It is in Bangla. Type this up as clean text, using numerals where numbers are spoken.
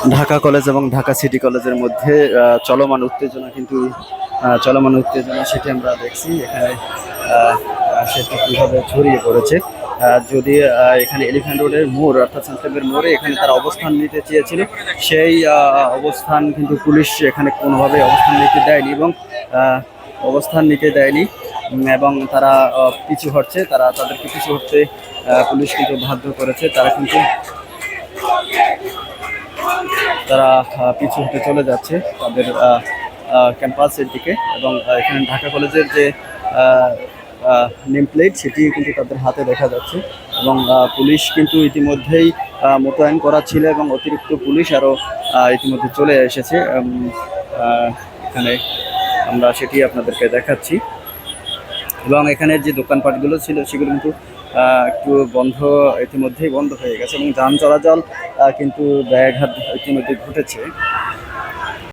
ঢাকা কলেজ এবং ঢাকা সিটি কলেজের মধ্যে চলমান উত্তেজনা সেটি আমরা দেখছি এখানে। আহ, সেটি কিভাবে ছড়িয়ে পড়েছে। যদি এখানে এলিফ্যান্ট রোডের মোড় অর্থাৎ সেন্ট্রামের মোড়ে এখানে তারা অবস্থান নিতে চেয়েছিল, সেই অবস্থান কিন্তু পুলিশ এখানে কোনোভাবে অবস্থান নিতে দেয়নি এবং আহ, অবস্থান নিতে দেয়নি এবং তারা পিছু হটছে, তাদেরকে পিছু হটতে পুলিশ কিন্তু বাধ্য করেছে। তারা পিছু হতে চলে যাচ্ছে তাদের ক্যাম্পাসের দিকে এবং এখানে ঢাকা কলেজের যে নেম প্লেট সেটি কিন্তু তাদের হাতে দেখা যাচ্ছে এবং পুলিশ কিন্তু ইতিমধ্যেই মোতায়েন করা ছিল এবং অতিরিক্ত পুলিশ আরও ইতিমধ্যে চলে এসেছে। এখানে আমরা সেটি আপনাদেরকে দেখাচ্ছি এবং এখানে যে দোকানপাটগুলো ছিল সেগুলো কিন্তু একটু ইতিমধ্যেই বন্ধ হয়ে গেছে এবং যান চলাচল কিন্তু ব্যাঘাত ইতিমধ্যে ঘটেছে।